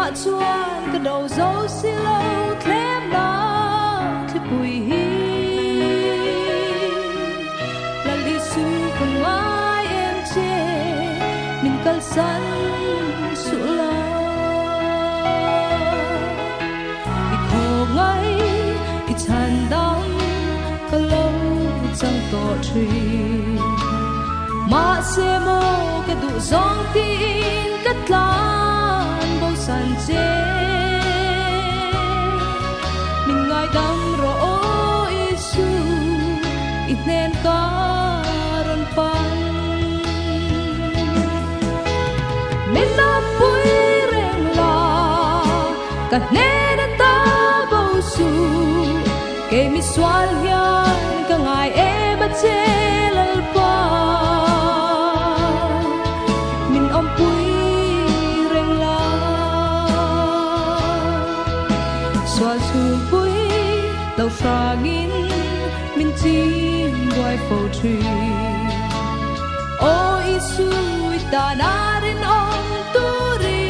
mà chuan cái đầu dấu xì lâu thêm nó thì bùi hi là lý sư không ai em chê mình cần sẵn sụ la thì khổ ngay thì chàn đắng có lâu chẳng tỏ truy mà sẽ mô cái đủ giông tin cất lan bao sàn chê mình ngài đắm rõ Isu ít nên có rần phăng mình đã vui rèn là cả nên ta bao su kể mi xoan hiền cả ngài em bắt chê lal pa mình om pui rèn la xoan su pui lâu fra ngin mình chim ngoài phâu trì o Isu ta na rin om tu ri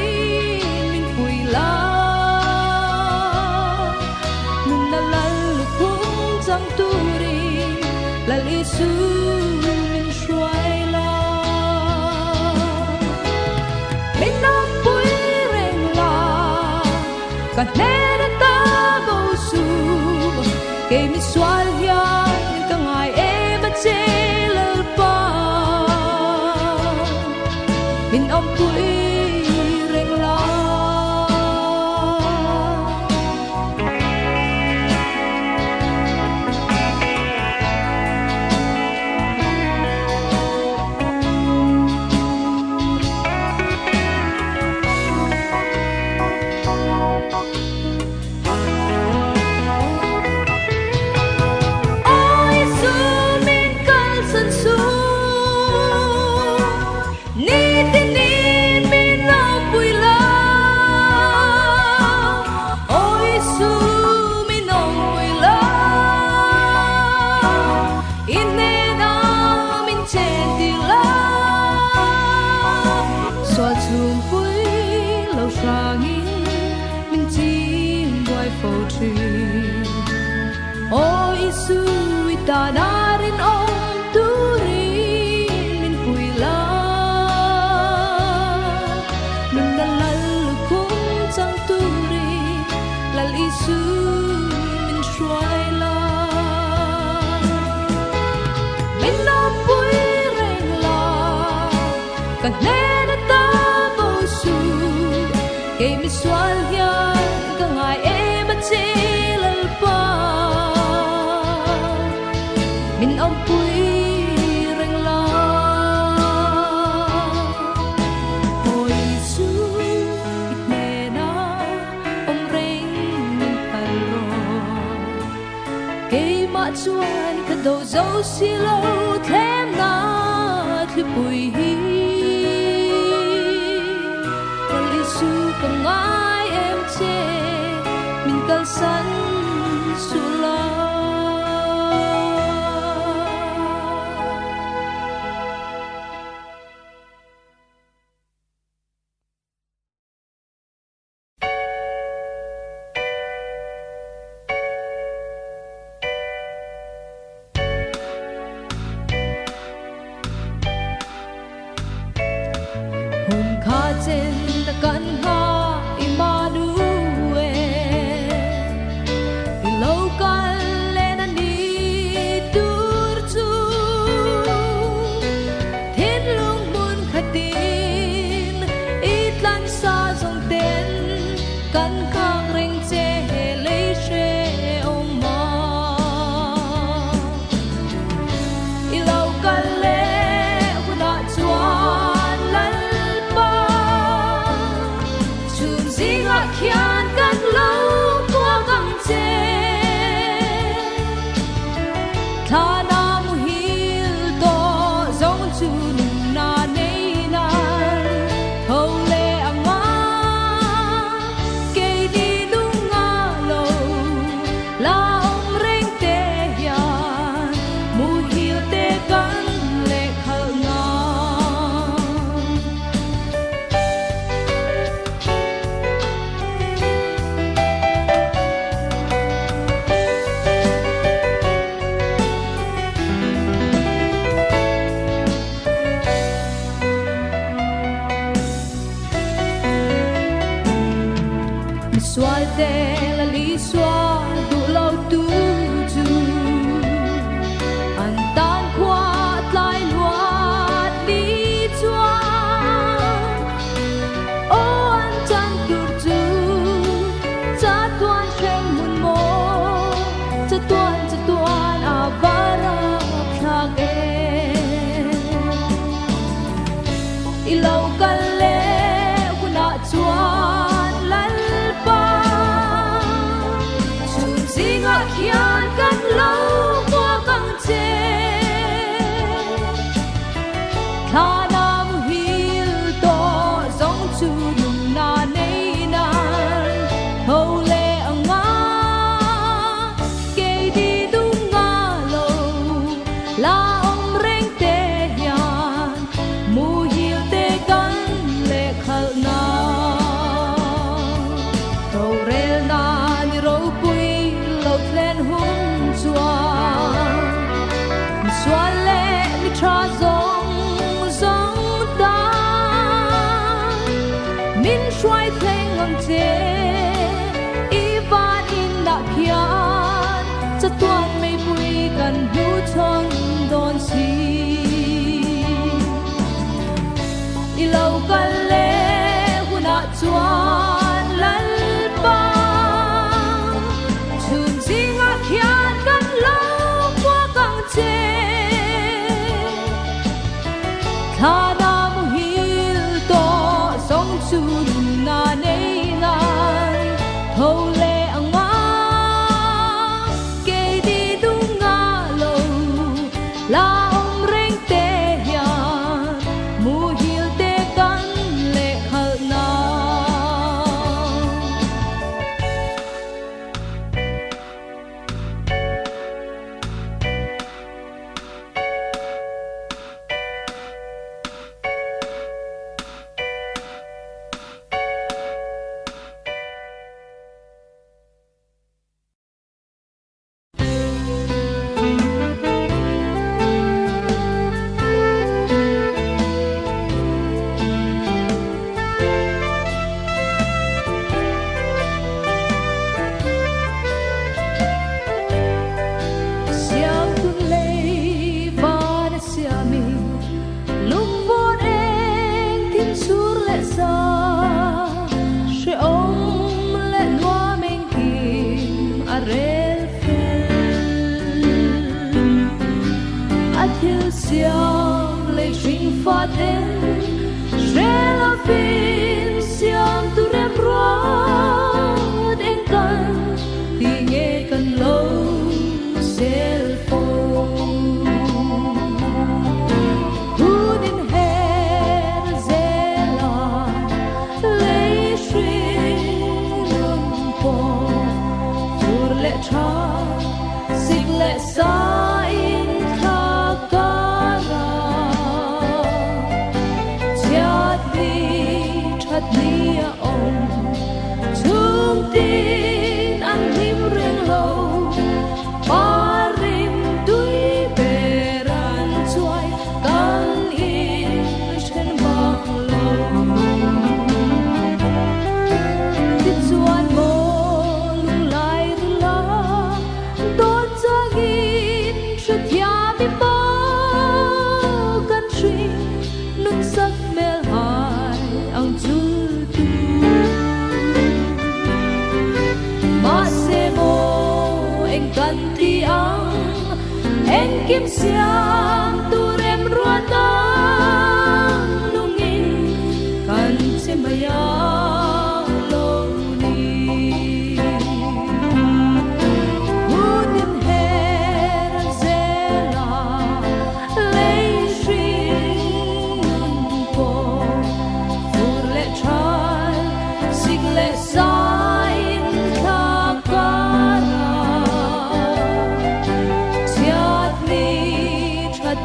mình pui la mình na lal khung chẳng tu ri là Isu mình xoay la mình nam pui rèn la cả nên ta bao su kể mi xoay hiền cả ngày em bắt chê lal pa mình om pui rèn la o Isu ta na rin om tu ri min pui la mình đã lal khung chẳng tu ri lal Isu mình xoay la mình nam pui rèn la cả nên ta bao su kể mi xoay hiền cả ngày em bắt chê lal pa mình om pui rèn la ôi Isu ít nè na om rèn mình phải rồi kể mà chuan cái đầu dấu xì lâu thêm na thì bùi hi là Isu không ai em chê mình cần sẵn sụ la hồn kha trên ta căn ha Emmanuel thì lâu can lên anh đi tur chu thiên lung buồn khai tin ít lan xa dòng tên căn khang rình chê lấy chê ông ma y lâu can lệ của đã chuan lal pa chun gì ngạc khian căn lâu qua găng chê tha na mu hil to zong chun na nei nan thâu lệ anga kê đi lung nga lâu la ông rèn tê hian mu hil tê căn lệ khờ nga sualte la li sua du lo tu tu an tan qua lai loat li chua o an chan tur tu cha tuan khen mun mo cha tuan avara khag e ilo kal le kuna chuan lal pa chun zinga khian kan lo kwa kang che khana mu hil to zong chu lung na nei nan ho le anga ke di dung nga lo la ong reng te hian mu hil te kan le khal na ro rel na ni ro pui lo tlen hum chuan sual le mi tra zong zong ta min shuai thleng ang che i van in na khian cha tuan mei pui kan hu chong don si i lo kan le huna chuan lal pa chun zinga khian kan lo kwa kang che khana mu hil to song chu na nei ngan ho le anga ke di dung nga lo la ong reng te hian mu hil te kan le khal na siam tun lei van siami lung bon eng tin sur le sa she om le noa meng kim a rel fel a thil siam le jing fa ten she la fin siam tu rem road eng kan ti nghe kan lo sel po Hudin her zela lei shrin po tur le cha sig le sa in kha kara chat ni a om chung tin an him reng lo parim tui beran chuai kan in chen bang lo ti chuan mo lung lai ru la don changin she thia mi po kan shui nun sak mel hai ang chu tu ma se mo eng kan ti ang eng kim siam tu rem ruan ta lungin kan se maya lo ni Hudin her zela lei shrin po fur le trai sig le sain kha kara chat ni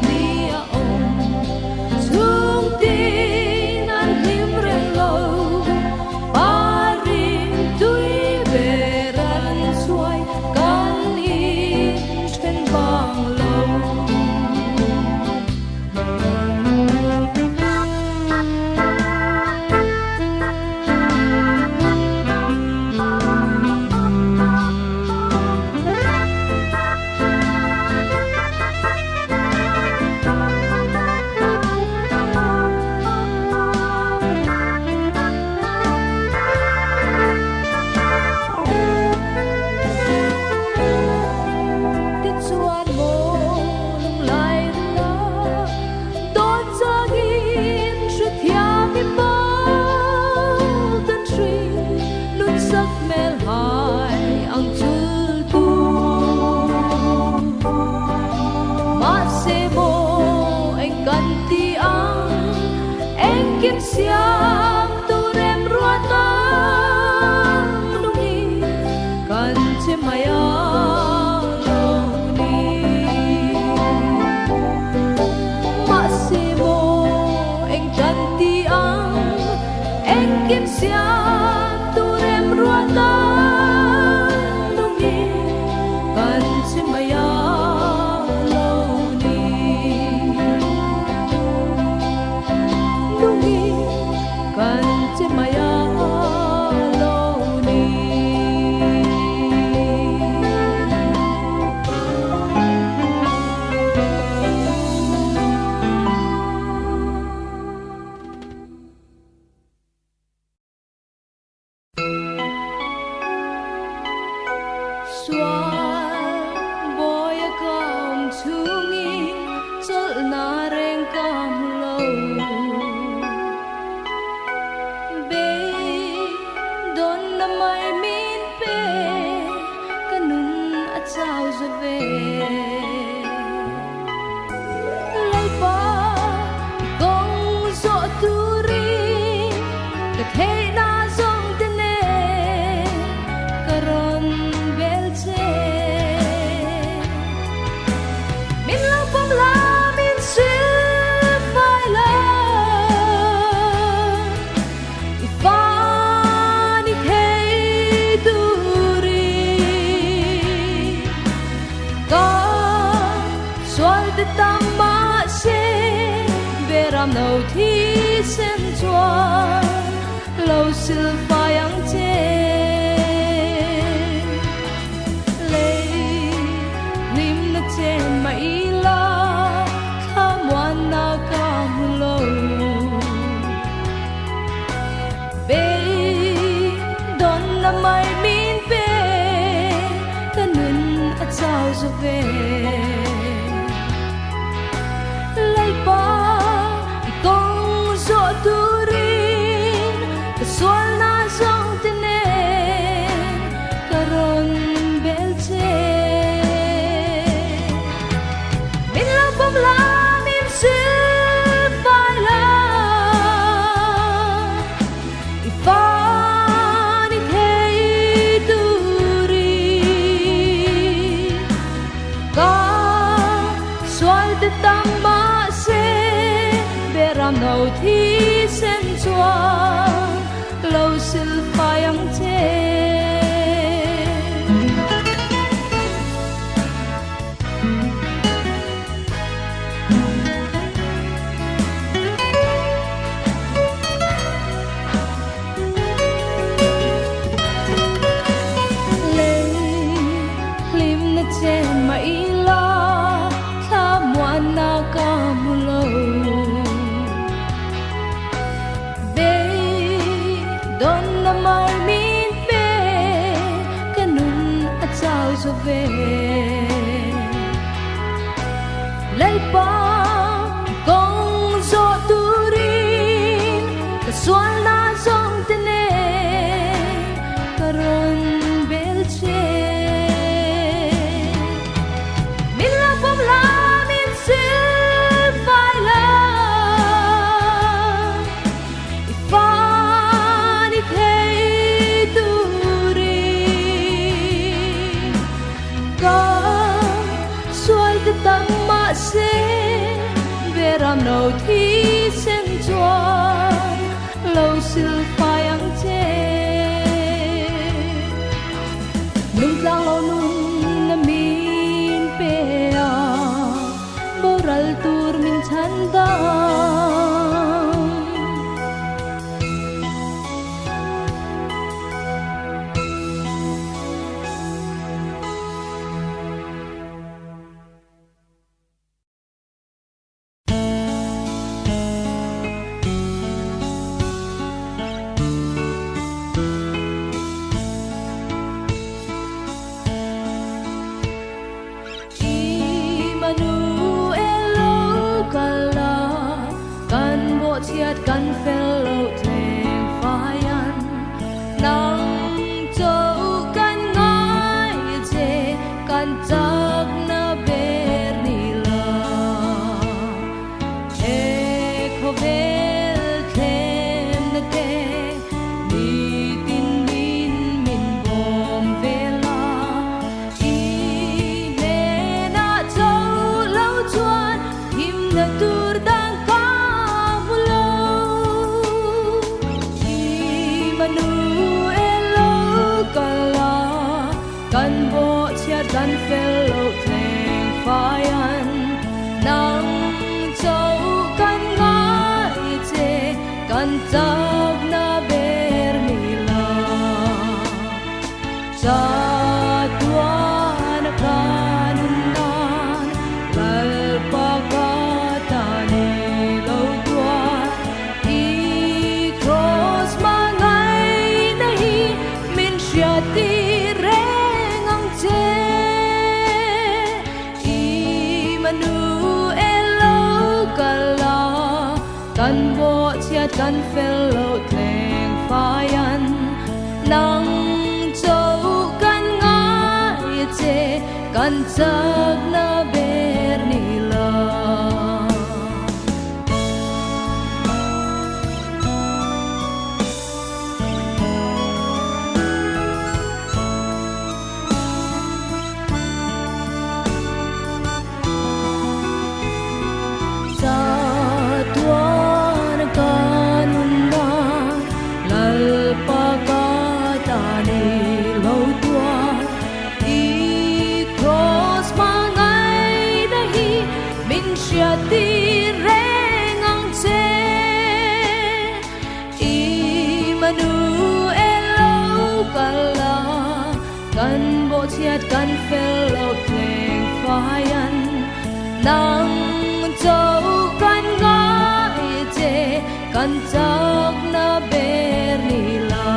sắc mel hai ang chultu masebo anh kanti ang anh kim siam tu rem ruatang nungi kan chemaya kim siam tu rem ruatang nungi kan chemaya lo ni nungi kan chemaya lo ni nâu thi sen choa lâu sil phai ang che lấy lim na chen mai la tham wan na cam lâu be don na mai min be kanun a chao zo ve lấy ba turin kasual na song tinen karon belche min lang pom la min sil phai la ifani thei turin ka sual te tama ram nâu thi sen choa lâu sil phai ang che lấy lim na chen mai la tham wan na cam lâu mai min pe kanun a chao zo ve lấy pa gong zo turin ka sual na zong tene karon belche min la pom la min sil phai la tâm ma se veram nâu thi sen choa lâu sil phai ang che nung tlang lo nun na min pe a boral tur min chan da Emmanuel kala กันเฟลโลเพลงฟ้ายันนังเจ้ากันง่ายเจกันจากนาเบรนิลาSatuan kanunan lalpagkatani lautuan i-cross mangay nahi minsyati rengang che i-manu elaw kala kan bo chiat kan fel lo tleng fayan nang kan sag na ber nila sa tuan kanunan lalpagkatani lâu tuan Syati rengang che i-manu elaw kala kan bo chiat kan fel lo tleng fayan nang châu kan ngai che kan chak na ber nila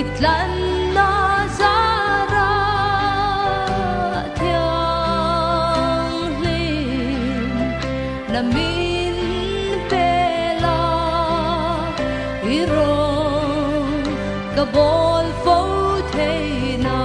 itlan na zara thiang lim namin pela irong kabol fo thei na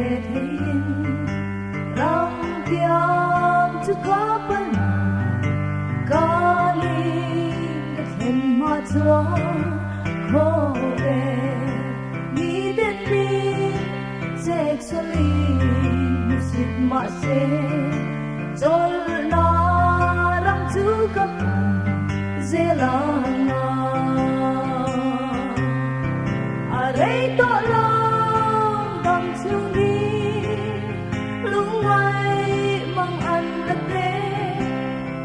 thiên rong kiam chu có bên có li cái thiên mà chúa khô về đi đến đi sẽ cho li music mà sẽ rồi nó rong chu có dễ lòng rây to lòng bằng chung đi lung ai mang ăn đất đê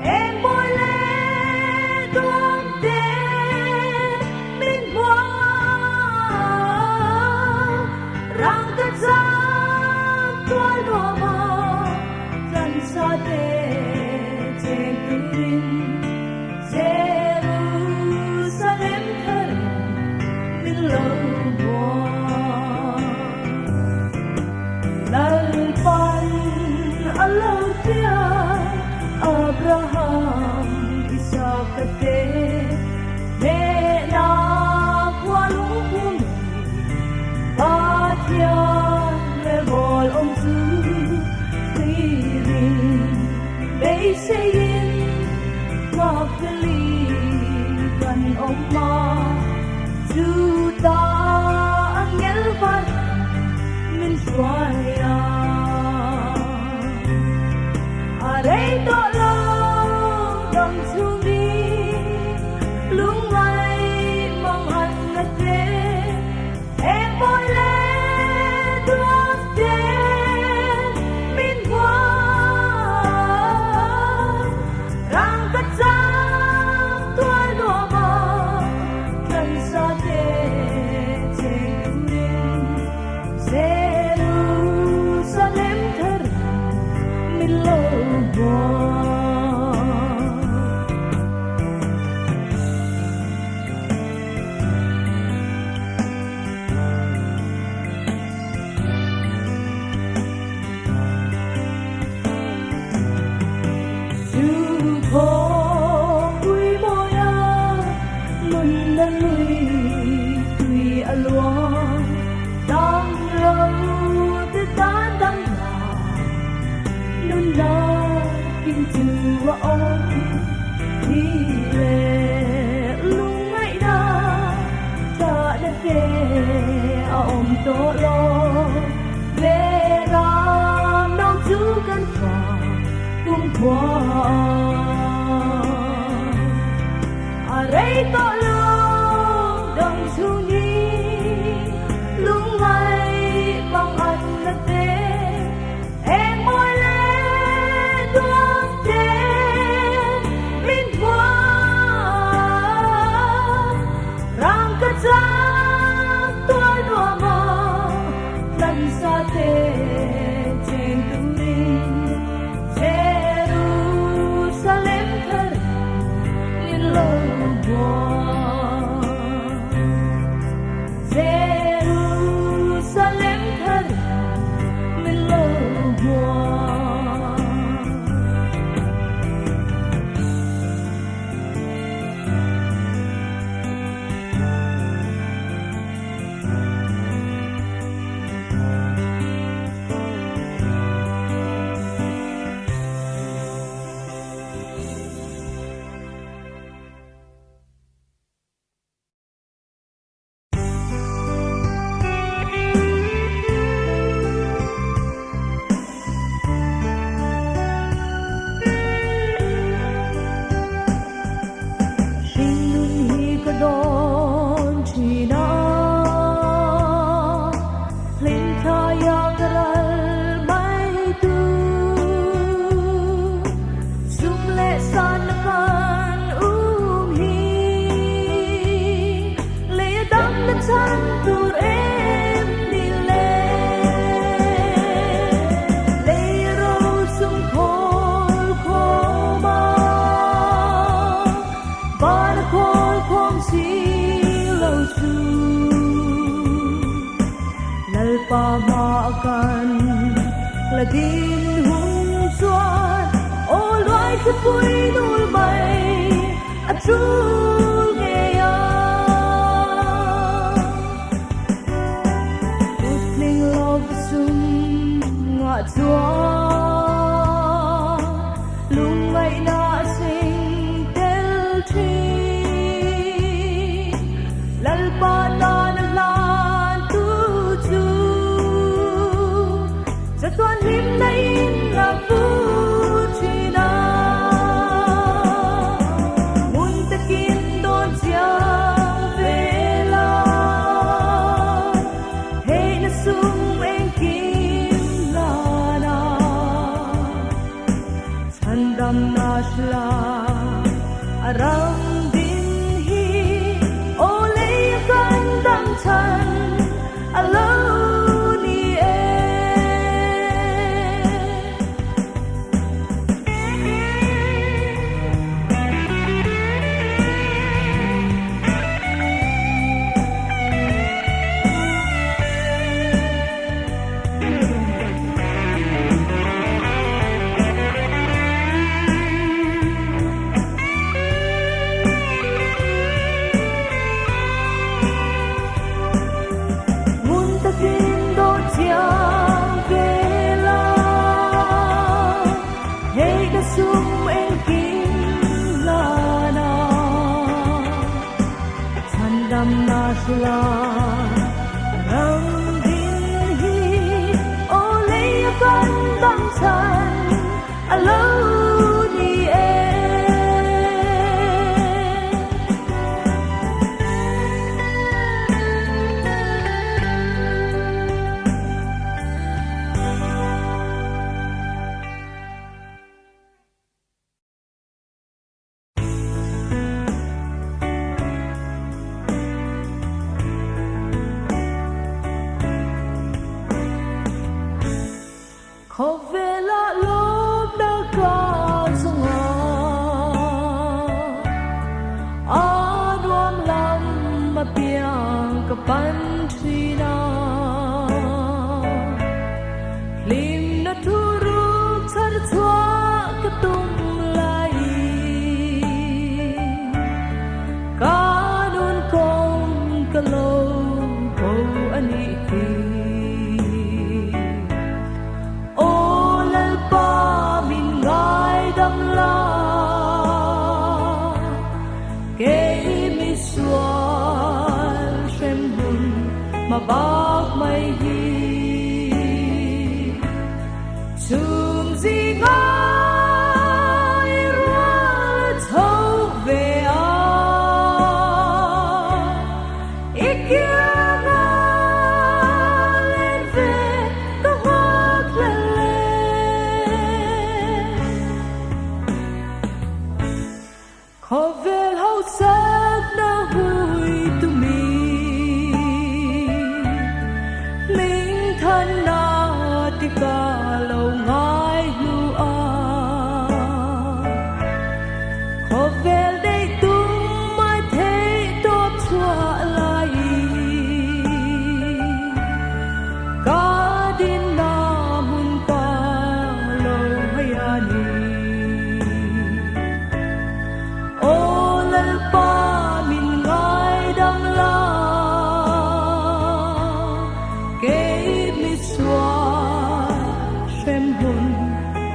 em bôi lên tuôn đê minh hoa răng cất giang tua đua mơ gần xa đê trên tư rinh Jerusalem thơ mình lâu Abraham Isaac te me na walung pun Pathian le bol om su Tirin Bay sayin Mapili kan oma Juta angel van min suaya Rây to lòng đồng chung đi lung ai mong ăn ngất đê em bôi lên tuôn đê min hoa răng cất giang tua đua mơ gần xa đê trên đinh Jerusalem thơ min lâu Chua ôm đi về lung ngay đó ta đã về ôm tổ lo về ra nông chú căn phòng cùng qua rây to lòng đồng chú nhi lung ngay bằng ăn đất đê em môi lên tuôn giang tua đua mơ lần xa thế trên tư rinh Jerusalem thơ yên lâu buồn Jerusalem thơ yên lâu buồn pamakan ladin hung suan o loai se pui nul mai a trul ge ya utling love sum ngã chúa lung ngày na sinh del tri lal pa na lan tu chu cho toàn him na in là vu chi na mun ta kin don chiang về la hey na sung en kim la na chan dam na shla aram din hi ole kan dam chan alo ni sum en kim la na chan dam na shla ram din hi ole kan dam chan alo ni khó về lạ lúc đã có sông đoam lắm mà biang cả ban thủy na lim na thu ruk char chua ka tum lai ka nun kong ka lo ko ani ki mà bác mây hi chùm gì ngái ra thâu về ít kia ngã lên về các hoa lên khó về hậu sắc đã vui tụi mình thân na ti ka lâu ngái lu khó về đây tum mai thấy tốt chua lại cả din na mun pa lâu hay ani ô lal pa min ngái đam la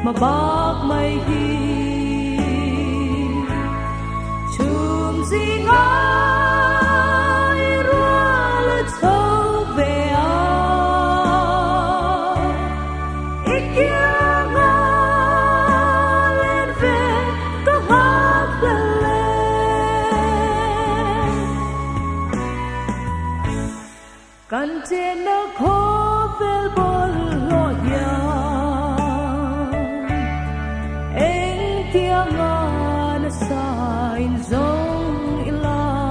mà bác mây hi chùm gì ngái ra là thâu về ít kia ngã lên về các hát lên căn trên nó khó về bồn lo ya tiếng ngân sa in dòng ila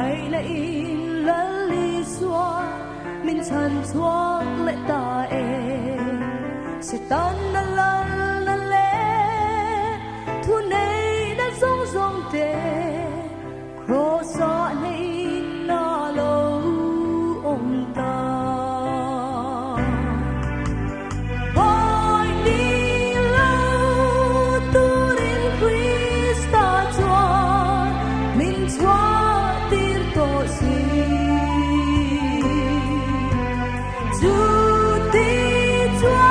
ngày lại in lẫn ly xóa mình chân chuốc lại ta sẽ tan na lăn na lẽ thu này đã rong rong tê khổ sợ này na lâu ôm ta hỏi đi lâu tu đến Christa cho mình cho tin tội gì dù tin cho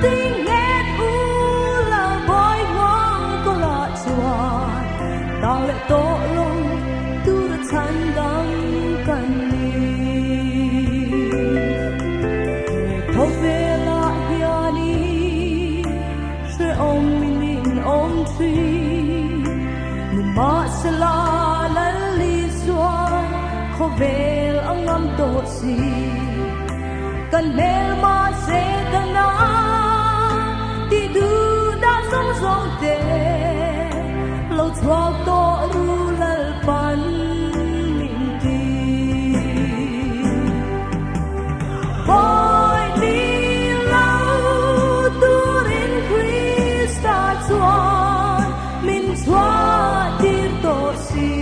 tin nghe u là bói ngon có lạ chua đang lại tổ lông tu đã chán đắng cần đi thâu về là hiani sẽ ôm mình ôm truy mình mà sẽ là lần lý do khó về ang ngắm tổ gì cần mel mà sẽ cần na đi du đã sống rong tê lâu thoa tổ ru lal pan mình ti hỏi đi lâu tu đến Christa chuan mình thoa tin tổ gì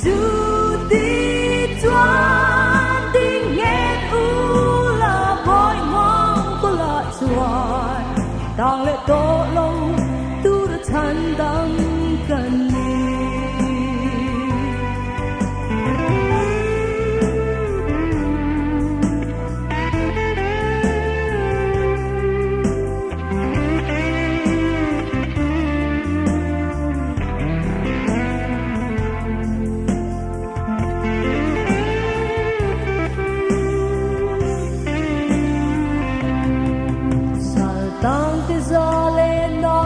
dù đi chuan đi nghe u là bói ngon có lạ chuan đang lệ tổ lâu tu đã chán đắng cần đi Saltang te zalena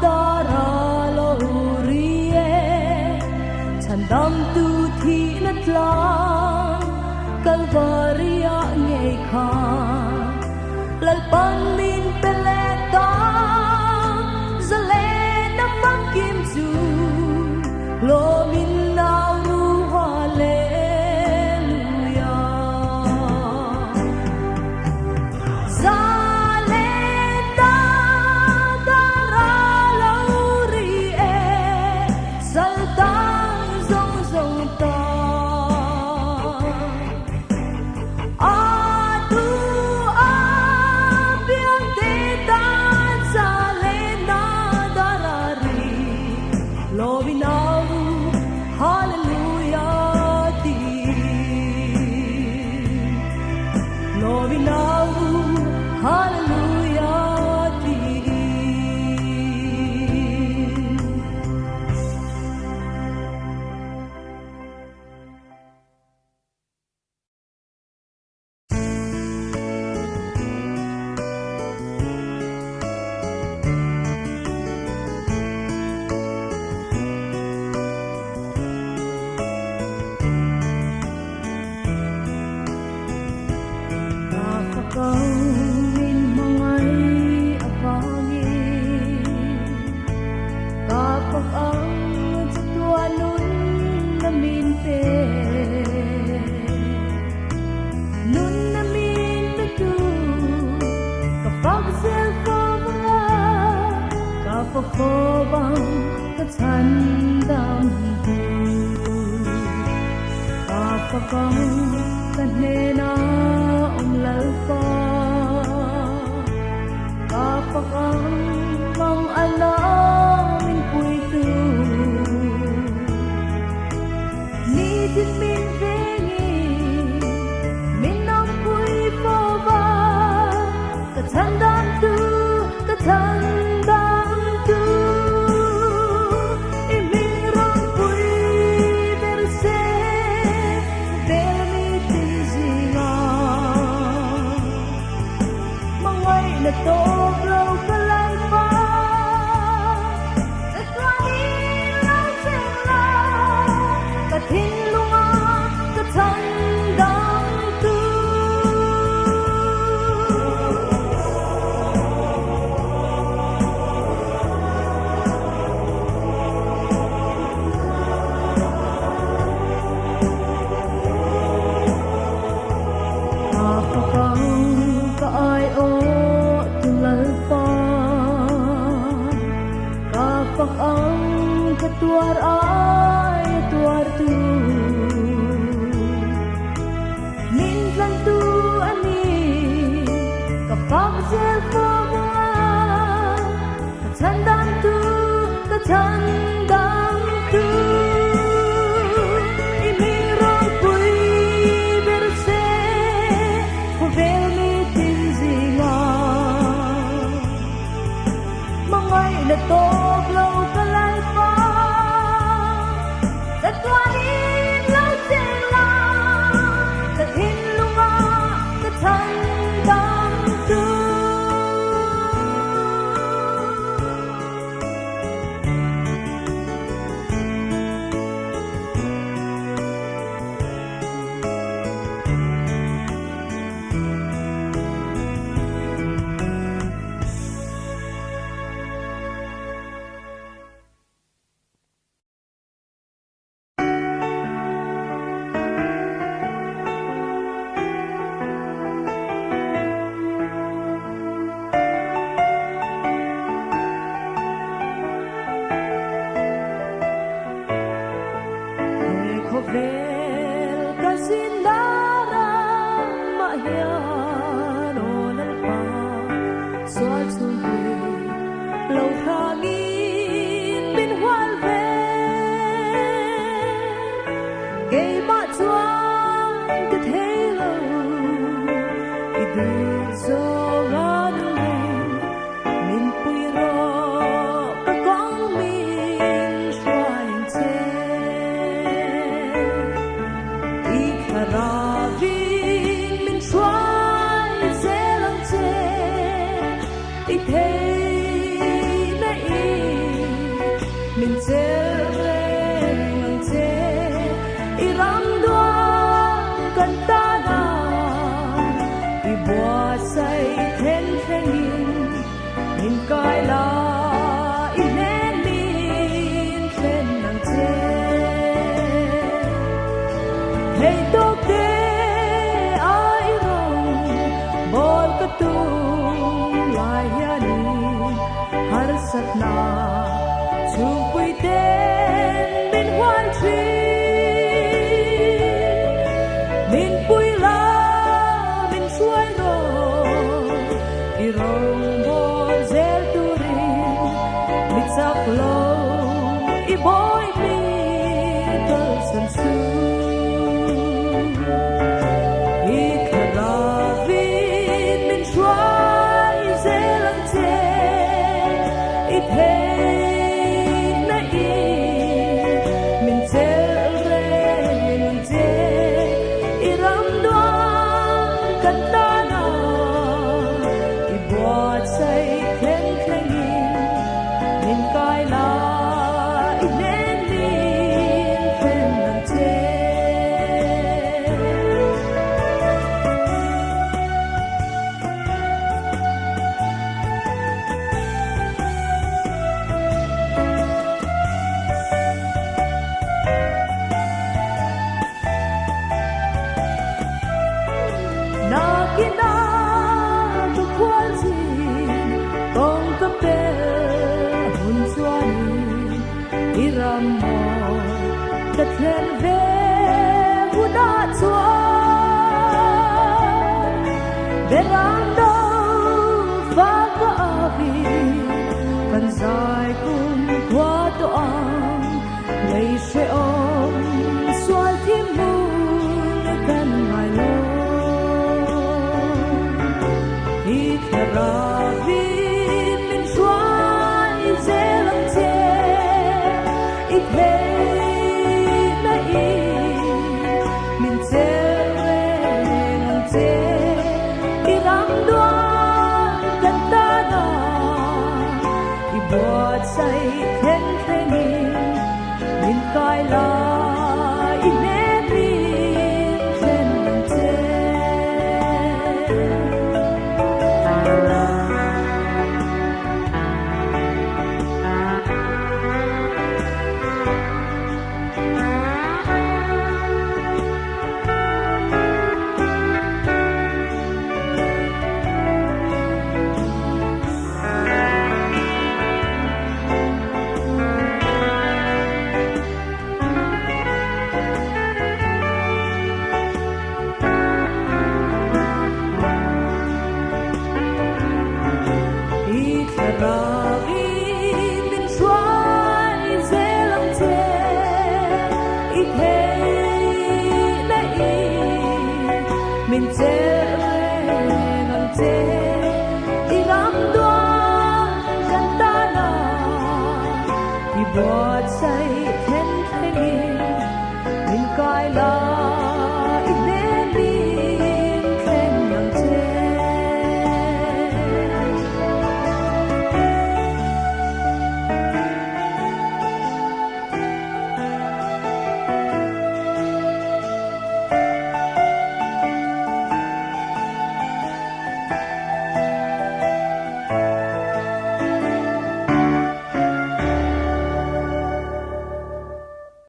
dara lourie chandam tu thi na tlang kalvaria ngei kha lalpan min peleta zalena pang kim chu lo min na ru hallelujah Phô băng các chân đam apa kau kanena umlalpa apa kau mang alamin puitu ni din min vengi min nam pui phô ba các chân đam tu các chân Tell me tuar ai tuar tu min lan tu ani ka fam sel fo ma ka chan dam tu ka chan dam tu i mi ro pui ber se ko vel mi tin zinga mangai na to lâu ka lai pa ta tuani lâu trên la ta hin lunga ta chan dam tu Vel kasindara mahian onal pa soal sumpi lâu hangin bin hual ve gay ma chuan ka thelo idu zo gan min pui ro ka kong min shuain che Ravin min xoay sẽ lắng che ít thế này min che ngang che i ram đoan cần ta na i bua say then then min cai la i nên min then ngang che hey tok de ai rong bol ka tung lai yani har sat na chung pui ten bin huan tri min pui la min suai ro i rong bol zel tu ri mit sak lo i boy mi tel san su Then về vu đã chúa về làm đâu phá vỡ vì cần dài cùng qua toan ngày sẽ ôm xoay thêm mùi cần ngày lâu ít ra vì mình xoay dễ lắm chê ít thế min che ngang che i ram đoan kan ta na i buat sai then then min kai la i ne rin then ngang che cài lá